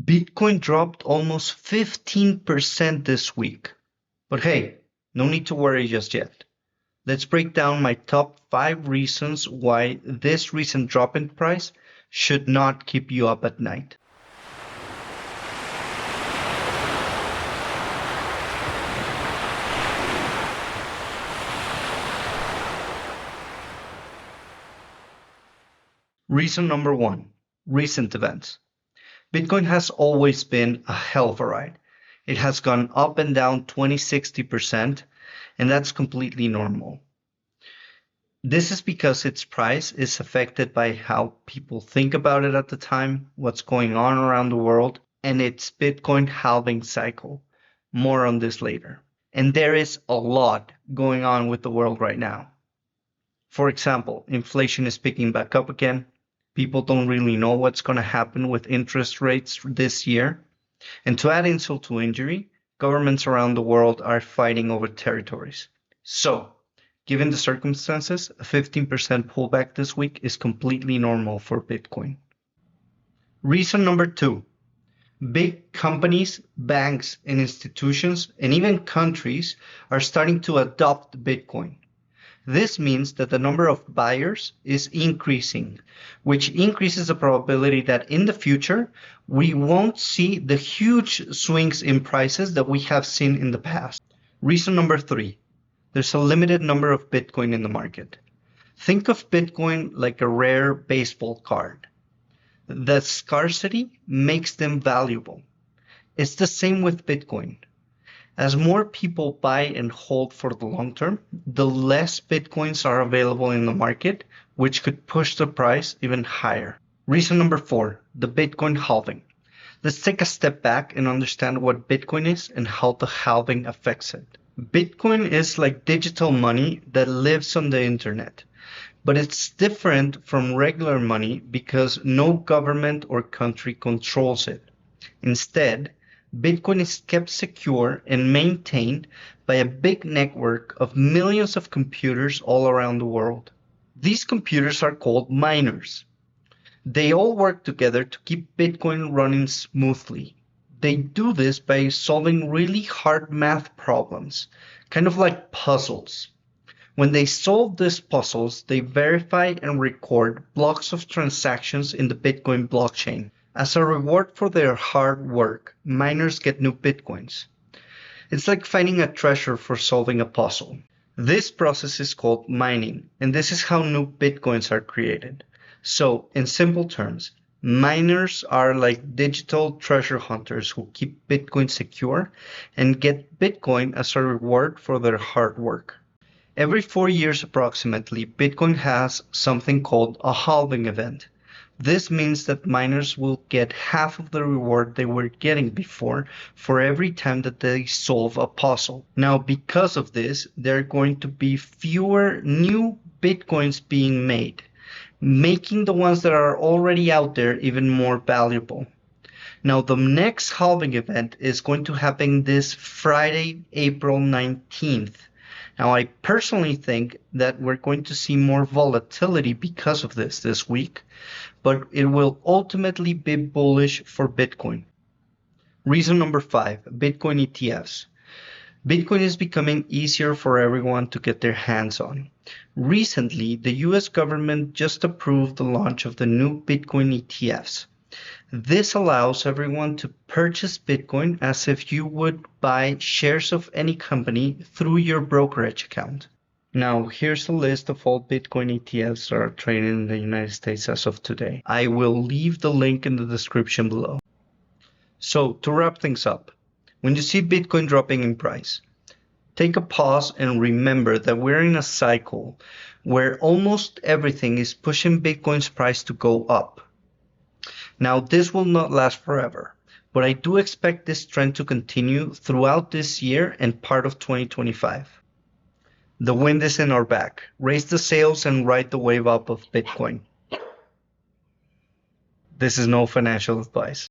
Bitcoin dropped almost 15% this week. But hey, no need to worry just yet. Let's break down my top 5 reasons why this recent drop in price should not keep you up at night. Reason number 1, recent events. Bitcoin has always been a hell of a ride. It has gone up and down 20-60%, and that's completely normal. This is because its price is affected by how people think about it at the time, what's going on around the world, and its Bitcoin halving cycle. More on this later. And there is a lot going on with the world right now. For example, inflation is picking back up again. People don't really know what's going to happen with interest rates this year. And to add insult to injury, governments around the world are fighting over territories. So, given the circumstances, a 15% pullback this week is completely normal for Bitcoin. Reason number 2, big companies, banks, and institutions, and even countries are starting to adopt Bitcoin. This means that the number of buyers is increasing, which increases the probability that in the future, we won't see the huge swings in prices that we have seen in the past. Reason number 3, there's a limited number of Bitcoin in the market. Think of Bitcoin like a rare baseball card. The scarcity makes them valuable. It's the same with Bitcoin. As more people buy and hold for the long term, the less Bitcoins are available in the market, which could push the price even higher. Reason number 4, the Bitcoin halving. Let's take a step back and understand what Bitcoin is and how the halving affects it. Bitcoin is like digital money that lives on the internet, but it's different from regular money because no government or country controls it. Instead, Bitcoin is kept secure and maintained by a big network of millions of computers all around the world. These computers are called miners. They all work together to keep Bitcoin running smoothly. They do this by solving really hard math problems, kind of like puzzles. When they solve these puzzles, they verify and record blocks of transactions in the Bitcoin blockchain. As a reward for their hard work, miners get new Bitcoins. It's like finding a treasure for solving a puzzle. This process is called mining, and this is how new Bitcoins are created. So, in simple terms, miners are like digital treasure hunters who keep Bitcoin secure and get Bitcoin as a reward for their hard work. Every 4 years approximately, Bitcoin has something called a halving event. This means that miners will get half of the reward they were getting before for every time that they solve a puzzle. Now, because of this, there are going to be fewer new Bitcoins being made, making the ones that are already out there even more valuable. Now, the next halving event is going to happen this Friday, April 19th. Now, I personally think that we're going to see more volatility because of this week, but it will ultimately be bullish for Bitcoin. Reason number 5, Bitcoin ETFs. Bitcoin is becoming easier for everyone to get their hands on. Recently, the US government just approved the launch of the new Bitcoin ETFs. This allows everyone to purchase Bitcoin as if you would buy shares of any company through your brokerage account. Now, here's a list of all Bitcoin ETFs that are traded in the United States as of today. I will leave the link in the description below. So, to wrap things up, when you see Bitcoin dropping in price, take a pause and remember that we're in a cycle where almost everything is pushing Bitcoin's price to go up. Now, this will not last forever, but I do expect this trend to continue throughout this year and part of 2025. The wind is in our back. Raise the sails and ride the wave up of Bitcoin. This is no financial advice.